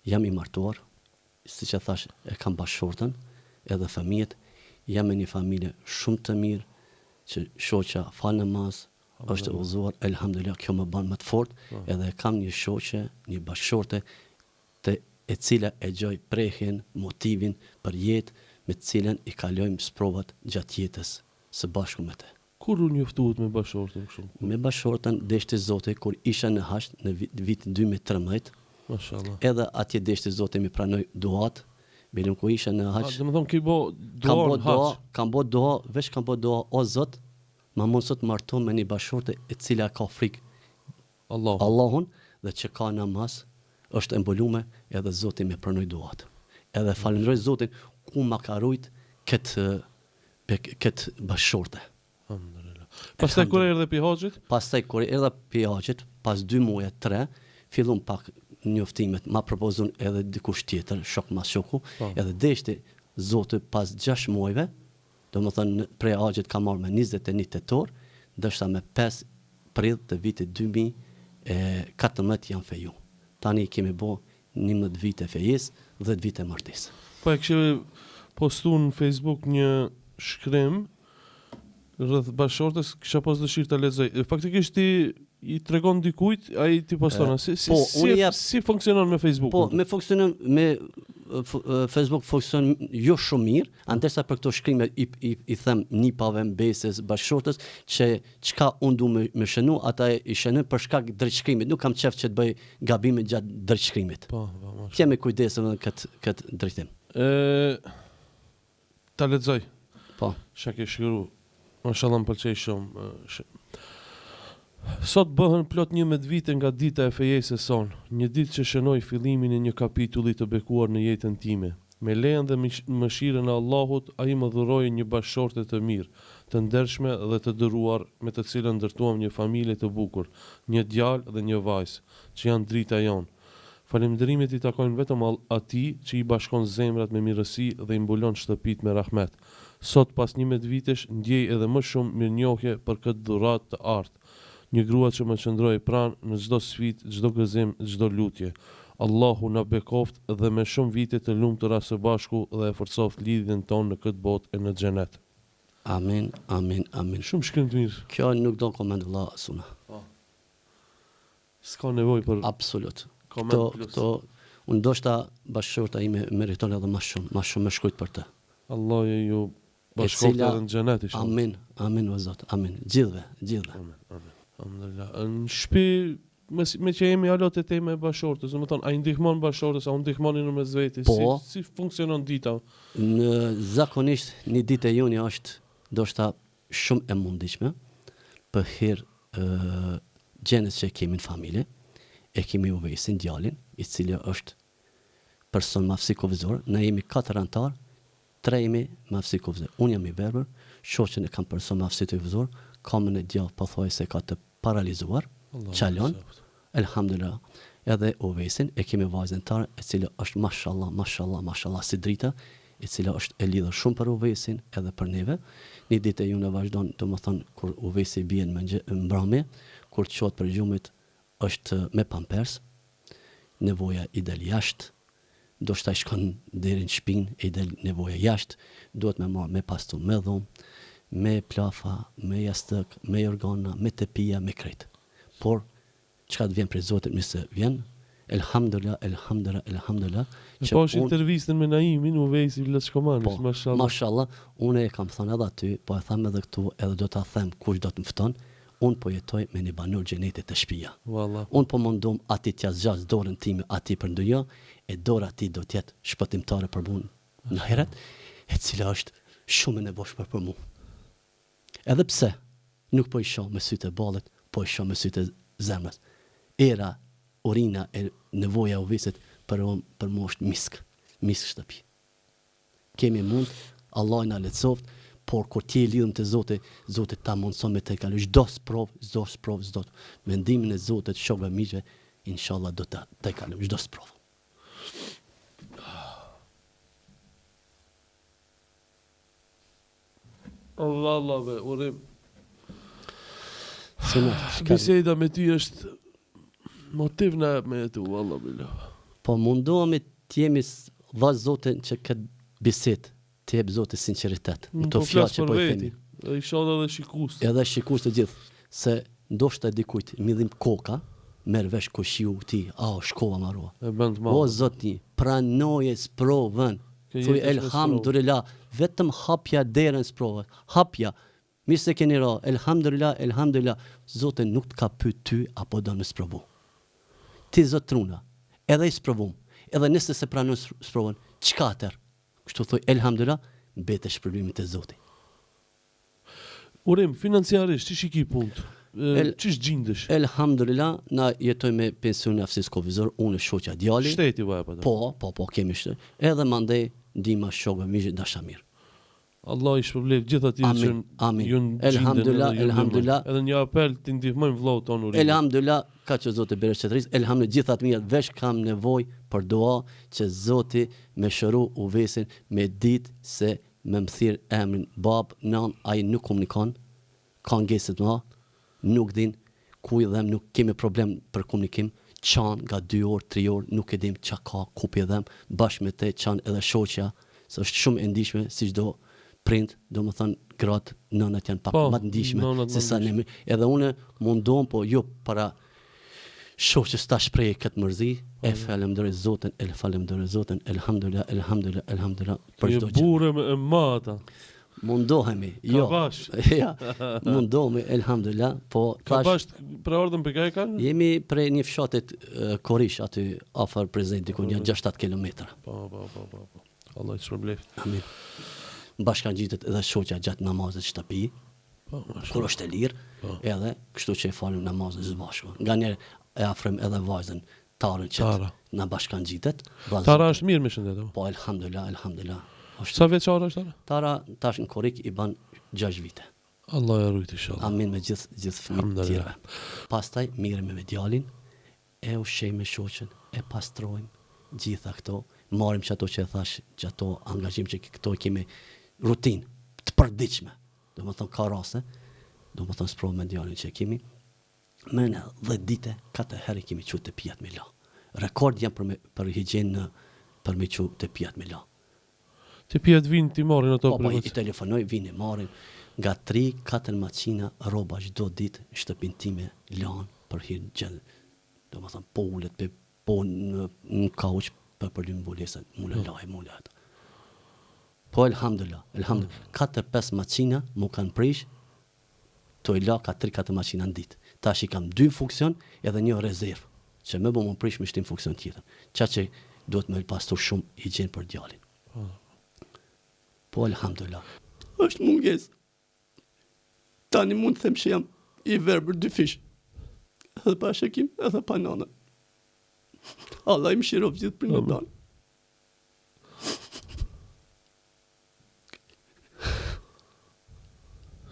jam i martuar, si që thash, e kam bashkëshortën, edhe fëmijët, jam me një familje shumë të mirë, që shoqja fal namaz, është udhëzuar, elhamdulillah, kjo më bën më të fortë, edhe kam një shoqe, një bashkëshorte, e cila e gjoj prehjen, motivin për jetë, me të cilën i kalojmë sprovat gjatë jetës së bashku me te. Kur u njoftuat me bashkëshortën kështu? Me bashkëshortën deshte Zoti kur isha në Haç në vitin 2013. Mashallah. Edhe atje deshte Zoti mi pranoi duat. Belum ku isha në Haç. Domethënë ki bo dua në Haç. Kam bo dua, veç kam bo dua, o Zot, ma mund sot marto me një bashkëshorte e cila ka frikë Allahun dhe që ka namaz, është embolume edhe Zoti me pranoi duat. Edhe falenderoj Zotin ku ma ka rujt këtë bashkëshorte. Alhamdulillah. Pastaj kur erdhe pi Haxhit? Pastaj kur erdha pi Haxhit, pas 2 muaj 3, fillon pak njoftimet, ma propozon edhe dikush tjetër, shok mas shoku, edhe deshti Zoti pas 6 muajve, domethënë prej Haxhit ka marrë me 21 tetor, ndërsa me 5 prill të vitit 2014 janë feju. Tani kemi bo 11 vite fejes, 10 vite martesë. Po e kështë postu në Facebook një shkrim rreth bashkëshortës, kisha pas dëshirë ta lexoj. Faktikisht ti i tregon dikujt, ai ti poston. Si funksionon me Facebook? Po, me Facebook funksionon jo shumë mirë, andërsa për këto shkrime i them nipave, mbeses, bashkëshortës, që çka unë du me shënu, ata i shënojnë për shkak drejt shkrimit. Nuk kam qef që të bëj gabime gjatë drejt shkrimit. Po, kemi kujdes në këtë drejtim. Ta lexoj. Po. Çka ke shkruar? Mashallah më pëlqej shumë. Sot bëhen plot 11 vite nga dita e fejesës son, një ditë që shënoi fillimin e një kapitulli të bekuar në jetën time. Me lejen dhe mëshirën e Allahut, ai më dhuroi një bashkëshorte të mirë, të ndershme dhe të dëruar, me të cilën ndërtuam një familje të bukur, një djalë dhe një vajzë, që janë drita jonë. Falënderimet i takojnë vetëm atij që i bashkon zemrat me mirësi dhe i mbulon shtëpitë me rahmet. Sot pas 11 vitesh ndjej edhe më shumë mirënjohje për këtë dhuratë të artë. Një grua që më qëndroi pranë në çdo sfidë, çdo gëzim, çdo lutje. Allahu na bekoft dhe me shumë vite të lumtura së bashku dhe e forcoft lidhjen tonë në këtë botë e në xhenet. Amin, amin, amin. Shumë shkrim të mirë. Kjo nuk do koment vëlla Suna. Po. S'ka nevojë për absolut. Koment plus. Unë ndoshta bashkëshorta ime meriton edhe më shumë me shkujt për të. Allah ju bashkoft edhe në xhenet inshallah. Amin, amin o Zot, amin. Gjithve. Amin, amin. Alhamdulillah. Në shtëpi me që jemi alot e teme bashkëshortës, do të thonë, a i ndihmon bashkëshortës, a u ndihmoni në mes veti? Po. Si funksionon dita? Zakonisht një ditë e joni është ndoshta shumë e mundishme për hir gjenës që kemi në familje, e kemi Uvesin djalin, i cili është person mafsi kovizor, ne jemi 4 antar, 3 jemi mafsi kovizor. Unë jam i verbër, shoqën e kam person mafsi kovizor, kam në djallë pëthoj se ka të paralizuar, qalon, elhamdulillah, edhe Uvesin, e kemi vajzën tarë, e cila është mashallah si drita, e cila është e lidhur shumë për Uvesin edhe për neve. Një ditë e ju në vazhdon, do më thonë, kur Uvesi bjen në mbrëmje, kur të qotë për gjumit, është me pampers, nevoja i del jashtë, do shta i shkon deri në shpinë, i del nevoja jashtë, duhet me marrë me pastun, me dhumë, me plafa, me jastëk, me organa, me tepia, me krejt. Por, çka të vjen prej Zotit, nëse vjen, elhamdulillah. Po është intervistën me Naimin, Uvesi Vllazkomanis, mashallah. Mashallah, unë e kam thënë edhe aty, po e tham edhe këtu, edhe do ta them kush do të më fton, unë po jetoj me një banor xhenetit të shtëpia. Wallah. Unë po mundom aty t'ja zgjas dorën time aty për ndoja, e dora aty do të jetë shpëtimtare për mua në heret, e cila është shumë e nevojshme për mua. Edhe pse nuk po i shoh me sytë e ballit, po i shoh me sytë e zemrës. Era, urina e nevoja u viset për mua është misk shtëpi. Kemi mund, Allah na lehtësoft, por kur ti lidhëm te Zoti ta mundson me të kaloj çdo sprov, mendimin e Zotit, shokëve miqve, inshallah do ta kaloj çdo sprov. Allah be, urim. Biseda me ty është motiv na me tu, Allah billah. Po mundohemi të jemi vallë Zotin që këtë bisedë të jep Zoti sinqeritet. Në të fjalë që po i themi. Inshallah edhe shikus. Edhe shikus të gjithë se ndoshta dikujt millim koka, merr vesh kushiu ti, shkova marrua. E bën të O madh. Zoti, pranoje sprovën. Thuaj jetë me elhamdulillah, vetëm hapja derën sprovën. Hapja. Mirë se keni ra, elhamdulillah, elhamdulillah. Zoti nuk të ka pyet ty apo do në sprovu. Ti Zot truna, edhe i sprovum. Edhe nëse se pranon sprovën, çka atër? Kështu thuaj elhamdulillah, mbetesh shpërblimin te Zoti. Urim, financiarisht, çish i ki punt? Çish gjindesh? Elhamdulillah, na jetojmë me pension aftësisë kovizor, unë shoqja djali. Shteti vaje pa. Po, kemi shtë. Edhe mandej ndihma shokëve miq dashamir. Allah i shpërblet gjithë atij që Amin. ju Elhamdulillah, elhamdulillah. Edhe një apel të ndihmojmë vëllaut ton Urim. Elhamdulillah, ka që Zoti bereqetërisë, elhamdulillah gjithë atë mirë, veç kam nevojë për dua që Zoti më shëro uvesin me ditë se më mthir emrin bab, nan, ai nuk komunikon, ka ngesë të mëdha, nuk din ku i dhem, nuk kemi problem për komunikim, çan nga 2 orë, 3 orë, nuk e dim çka ka, ku pi dhem, bashkë me te çan edhe shoqja, se është shumë e ndihshme si çdo prind, do më thënë gratë, nënat janë pak më të ndihshme se sa ne. Edhe une mundon, po jo para shoqës ta shpreh këtë mërzi, e falenderoj Zotin, elhamdulillah, elhamdulillah, elhamdulillah për çdo gjë. Burë e mata. Mundohemi, jo. bash. Ja, mundohemi, elhamdulillah, po Ka bash për ardhën për kaj kanë? jemi prej një fshatit Korish aty afër prezent diku një 6-7 kilometra. Po. Allah i shpërblet. Amin. Bashkangjitet edhe shoqja gjatë namazit shtëpi, kur është e lirë, edhe kështu që e falim namazin së bashku. Nganjëherë e afrojmë edhe vajzën Tarën që Tara. na bashkangjitet. Tara është mirë me shëndet. Po elhamdulillah, elhamdulillah. Sa vjeçare është Tara? Tara tash në Korik i ban 6 vite. Allah ja rujt inshallah. Amin me gjithë fëmijët të tjerë. Pastaj mirëmi me djalin, e ushqejmë me shoqën, e pastrojmë gjitha këto, marrim që ato që e thash, që ato angazhim që këto kemi rutinë të përditshme. Do më thonë ka raste, do më thonë sprovë me djalin që kemi, me në 10 dite, 4 herë kemi qu të pijat me la. Rekord jam për higjenë për me qu të pijat me la. Ti pijat vinë ti marrin ato Po, i telefonoj, vinë marrin nga 3-4 macina roba çdo ditë në shtëpinë time lan për hir gjë. Do më thonë po ulet po në kauç për lym mbulesën, mula ato. Po elhamdulillah, 4-5 macina mu kanë prish, to i la ka 3-4 macina në ditë. Tash i kam 2 funksion edhe një rezervë, që më më prish me shtim funksion tjetër. Qa që duhet me pastur shumë higjen për djalin. Po elhamdulillah. Është mungesë. Tani mund të them që jam i verë për 2 fish. Edhe pa shekim, edhe pa nana. Allah i më shirov gjithë për në tanë.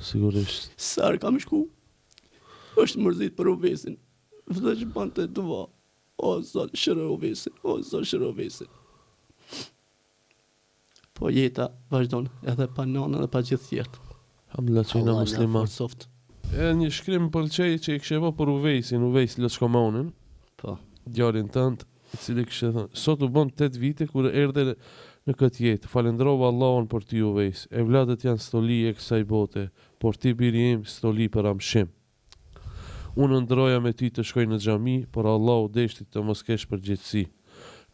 Sigurisht. Sarë kam shku, është mërzit për uvesin. Vëdhe që banë të dua. O, Zot, shërë uvesin. Po jeta vazhdon edhe pa nana dhe pa gjithë tjertë. Alhamdulillah që jena musliman. Soft. E një shkrim pëlqej që i kështë e për Uvejs Lëçkomonin, Po. djalin tënd, i cili kështë thënë, sot u bën 8 vite kur erdhe në këtë jetë. Falenderova Allahun për ty Uvejs. Evladët janë stoli e kësaj bote, por ti biri im stoli për amshim. Unë ndroja me ty të shkoj në xhami, por Allahu deshti të mos kesh përgjegjësi.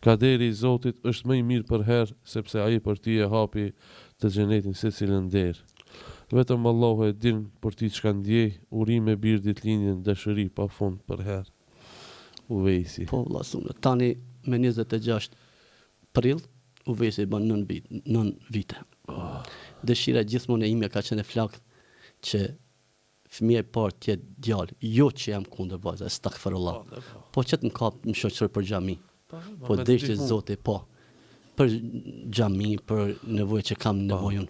Kaderi i Zotit është më i mirë për herë, sepse ai për ty e hapi të xhenetin secilën derë. Vetëm Allahu e din për ti çka ndjej, urime birë ditëlindjen, dashuri pa fund për herë. Uvejsi. Po, vllasunë, tani me 26 prill, Uvejsi bën 9 vite. Dëshira gjithmonë e ime ka qenë flakt që fëmija i parë tjetë djalë, jo që jam kundër vajza, astaghfirullah. Po që të më kap më shoqëroj për xhami. Po deshte Zoti, po. Për xhami, për nevojë që kam nevojën.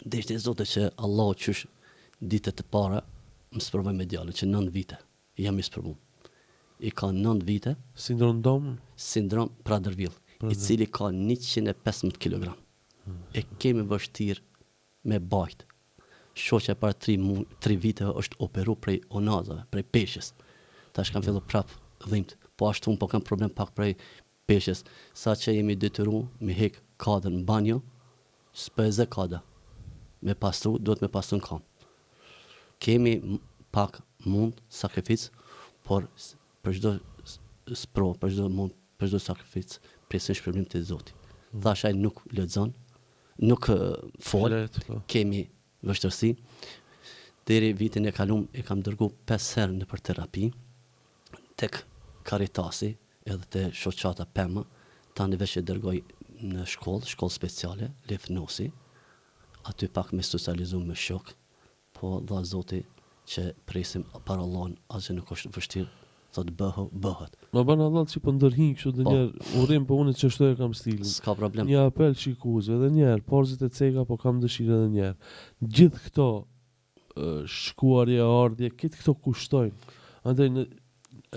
Deshte Zoti që Allahu qysh ditët e para më sprovoj me djalin që 9 vite. Jam i sprovuar. I ka 9 vite, sindrom Praderwill, i cili ka 115 kg. E kemi vështirë me bajt. Shoqja para 3 vite është operu prej onazave, prej peshës. Tash kam fillu prap dhimt. Po ashtu po kam problem pak prej peshës, sa që jemi detyru me hek kadën në banjo, s'pë e zë kada. Me pastru, duhet me pastru në kam. Kemi pak mund, sakrificë, por për çdo spro, për çdo mund, për çdo sakrificë, presin shpërblim të Zotit. Thash ai nuk lexon, nuk fol, Flet, po. kemi vështirësi. Deri vitin e kalum e kam dërgu 5 herë në për terapi, tek Karitasi, edhe te shoqata Pema, tani veç e dërgoj në shkollë speciale, Lefnosi, aty pak me socializu me shok, po dha Zoti që presim para Allahun, asgjë nuk është vështirë, thot bëhet. Ma ban Allah që po ndërhin kështu dhe Po. njerë, urim po unë që shtoj e kam stilin. S'ka problem. Një apel shikuesve edhe njerë, porzit e ceka po kam dëshirë edhe njerë. Gjithë këto shkuarje, ardhje, këtë këto kushtojnë. Andaj në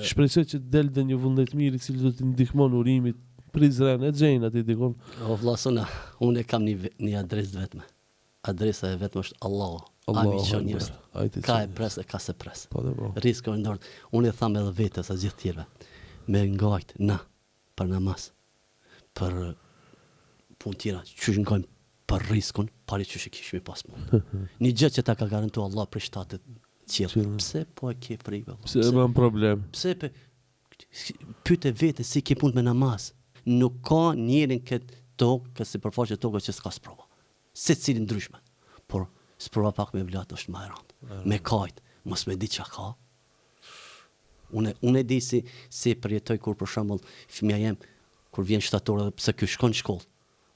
shpresoj që del dhe një vullnet mirë i cili do t'i ndihmon urimit, Prizren e gjejnë ati dikon. O vlasona, unë e kam një adresë vetme. Adresa e vetme është Allahu. Ami që njërës. Ka e pres e ka se pres. Po dhe po. Risko e ndorët. Unë e tham edhe vetës a gjithë tjerve. Me ngajt na për namaz, për punë tjera, që ngajmë për riskun, pari që kishmi pas mund. Një gjë që ta ka garantu Allah për shtatët qilë. Pse po e ke frikë? Pse e mam problem? Pse pyte vete si ke punë me namaz? Nuk ka njerin këtë tokë, kësi përfaqe tokë që s'ka sprova. Se cilin ndryshme. Por sprova pak me vlat është ma e randë. Me kajt, mos me di qa ka. Unë e di si përjetoj kur për shembull fëmia jem, kur vjen shtator edhe pse ky shkon në shkollë,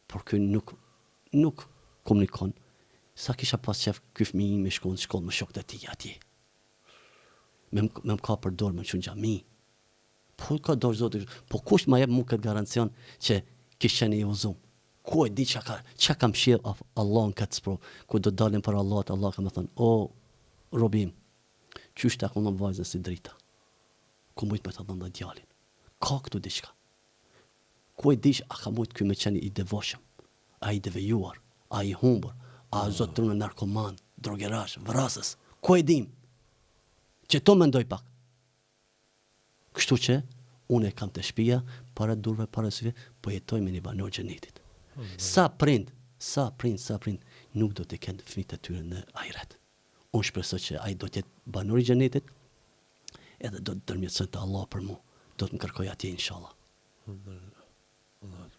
por ky nuk komunikon. Sa kisha pas qef ky fëmijë me shkollë në shkollë me shokët e tij atje. Me më ka për dorë me çun xhami. Po ka dorë Zoti, po kush ma jep mua këtë garancion që kish qenë i uzum? Ku e di çka kam shirë Allahun këtë spro, ku do dalim për Allah ka më thënë, o robim, qysh ta kundon vajzën si drita. Ku mujt me të dhënë djalin. Ka këtu diçka. Ku e dish a ka mujt ky me qenë i devoshëm, a i devijuar, a i humbur, a zotrunë narkoman, drogerash, vrasës. Ku e dim? Që to mendoj pak. Kështu që unë e kam të shtëpia para durve, para syve, po jetoj me një banor xhenetit. Sa prind nuk do të kenë fëmijët e tyre në ahiret. Unë shpresoj që ai do të jetë banori i xhenetit, edhe do të dërmjetësoj te Allah për mua. Do të më kërkoj atje inshallah. Allah.